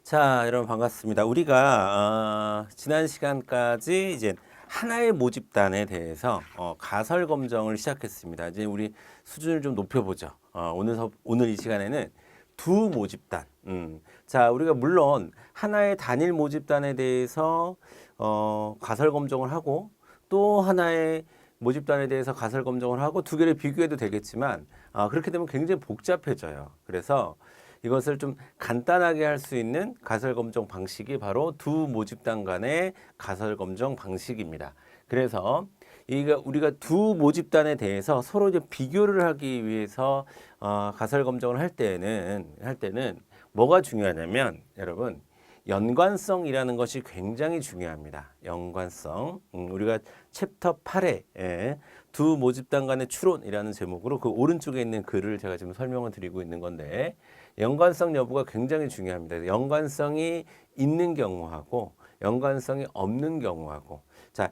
자, 여러분 반갑습니다. 우리가 지난 시간까지 이제 하나의 모집단에 대해서 가설 검정을 시작했습니다. 이제 우리 수준을 좀 높여보죠. 오늘 이 시간에는 두 모집단. 자, 우리가 물론 하나의 단일 모집단에 대해서 가설 검정을 하고 또 하나의 모집단에 대해서 가설 검정을 하고 두 개를 비교해도 되겠지만 그렇게 되면 굉장히 복잡해져요. 그래서 이것을 좀 간단하게 할 수 있는 가설 검정 방식이 바로 두 모집단 간의 가설 검정 방식입니다. 그래서 우리가 두 모집단에 대해서 서로 이제 비교를 하기 위해서 가설 검정을 할 때는 뭐가 중요하냐면 여러분 연관성이라는 것이 굉장히 중요합니다. 연관성. 우리가 챕터 8에 두 모집단 간의 추론이라는 제목으로 그 오른쪽에 있는 글을 제가 지금 설명을 드리고 있는 건데 연관성 여부가 굉장히 중요합니다. 연관성이 있는 경우하고 연관성이 없는 경우하고 자,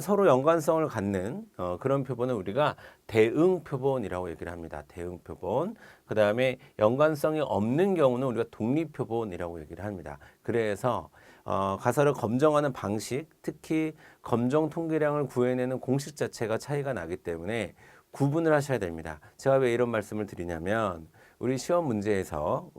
서로 연관성을 갖는 그런 표본은 우리가 대응 표본이라고 얘기를 합니다. 대응 표본. 그다음에 연관성이 없는 경우는 우리가 독립 표본이라고 얘기를 합니다. 그래서 가설을 검정하는 방식, 특히 검정 통계량을 구해내는 공식 자체가 차이가 나기 때문에 구분을 하셔야 됩니다. 제가 왜 이런 말씀을 드리냐면 우리 시험 문제에서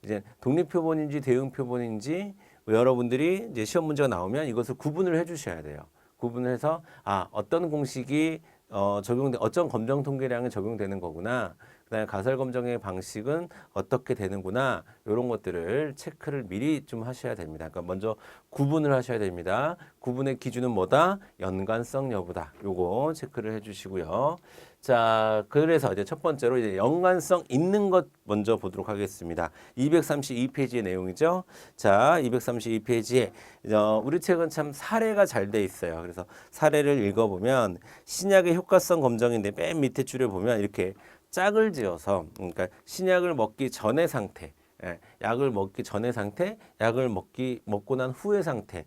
이제 독립 표본인지 대응 표본인지 여러분들이 이제 시험 문제가 나오면 이것을 구분을 해 주셔야 돼요. 구분을 해서 어떤 공식이 어떤 검정 통계량에 적용되는 거구나. 그다음에 가설 검정의 방식은 어떻게 되는구나. 이런 것들을 체크를 미리 좀 하셔야 됩니다. 그러니까 먼저 구분을 하셔야 됩니다. 구분의 기준은 뭐다? 연관성 여부다. 요거 체크를 해 주시고요. 자, 그래서 이제 첫 번째로 이제 연관성 있는 것 먼저 보도록 하겠습니다. 232페이지의 내용이죠. 자, 232페이지에 우리 책은 참 사례가 잘 돼 있어요. 그래서 사례를 읽어보면 신약의 효과성 검정인데 맨 밑에 줄에 보면 이렇게 짝을 지어서 그러니까 신약을 먹기 전의 상태, 약을 먹기 전의 상태, 약을 먹고 난 후의 상태.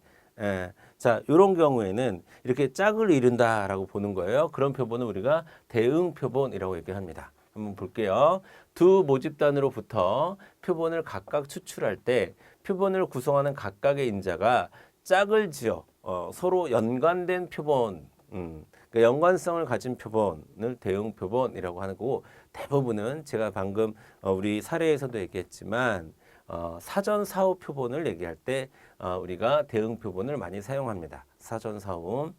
자, 이런 경우에는 이렇게 짝을 이룬다라고 보는 거예요. 그런 표본은 우리가 대응 표본이라고 얘기를 합니다. 한번 볼게요. 두 모집단으로부터 표본을 각각 추출할 때 표본을 구성하는 각각의 인자가 짝을 지어 서로 연관된 표본, 그러니까 연관성을 가진 표본을 대응 표본이라고 하는 거고 대부분은 제가 방금 우리 사례에서도 얘기했지만 사전 사후 표본을 얘기할 때 우리가 대응 표본을 많이 사용합니다. 사전 사후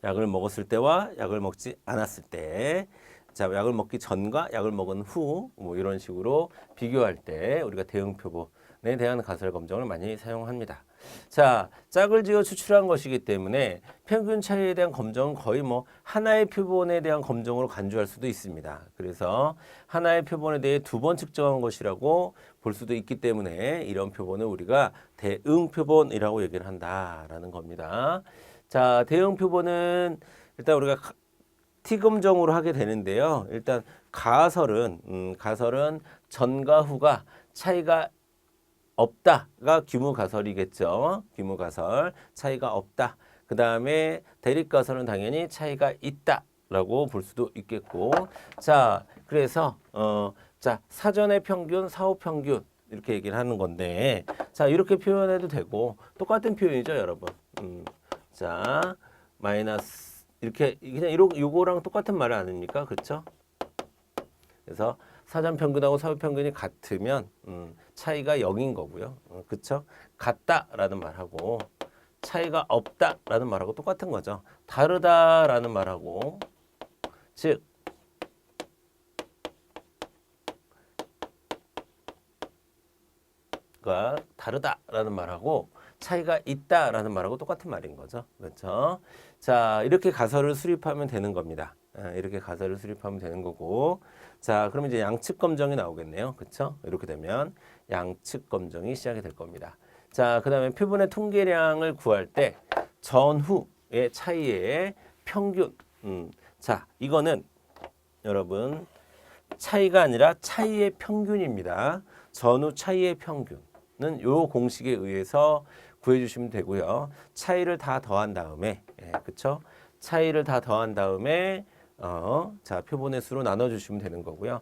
약을 먹었을 때와 약을 먹지 않았을 때 자, 약을 먹기 전과 약을 먹은 후 뭐 이런 식으로 비교할 때 우리가 대응 표본에 대한 가설 검정을 많이 사용합니다. 자, 짝을 지어 추출한 것이기 때문에 평균 차이에 대한 검정은 거의 뭐 하나의 표본에 대한 검정으로 간주할 수도 있습니다. 그래서 하나의 표본에 대해 두 번 측정한 것이라고 볼 수도 있기 때문에 이런 표본을 우리가 대응 표본이라고 얘기를 한다라는 겁니다. 자, 대응 표본은 일단 우리가 T 검정으로 하게 되는데요. 일단 가설은 전과 후가 차이가 없다가 규모 가설이겠죠. 규모 가설 차이가 없다. 그 다음에 대립 가설은 당연히 차이가 있다라고 볼 수도 있겠고. 자, 그래서 자 사전의 평균, 사후 평균 이렇게 얘기를 하는 건데, 자 이렇게 표현해도 되고 똑같은 표현이죠, 여러분. 자 마이너스 이렇게 그냥 요거랑 똑같은 말을 아닙니까, 그렇죠? 그래서 사전 평균하고 사후 평균이 같으면 차이가 0인 거고요. 그렇죠? 같다라는 말하고 차이가 없다라는 말하고 똑같은 거죠. 다르다라는 말하고 즉 다르다라는 말하고 차이가 있다라는 말하고 똑같은 말인 거죠. 그렇죠? 자, 이렇게 가설을 수립하면 되는 겁니다. 이렇게 가설을 수립하면 되는 거고. 자, 그럼 이제 양측 검정이 나오겠네요. 그렇죠? 이렇게 되면 양측 검정이 시작이 될 겁니다. 자, 그다음에 표본의 통계량을 구할 때 전후의 차이의 평균. 자, 이거는 여러분 차이가 아니라 차이의 평균입니다. 전후 차이의 평균은 요 공식에 의해서 구해주시면 되고요. 차이를 다 더한 다음에, 그쵸? 차이를 다 더한 다음에, 자, 표본의 수로 나눠주시면 되는 거고요.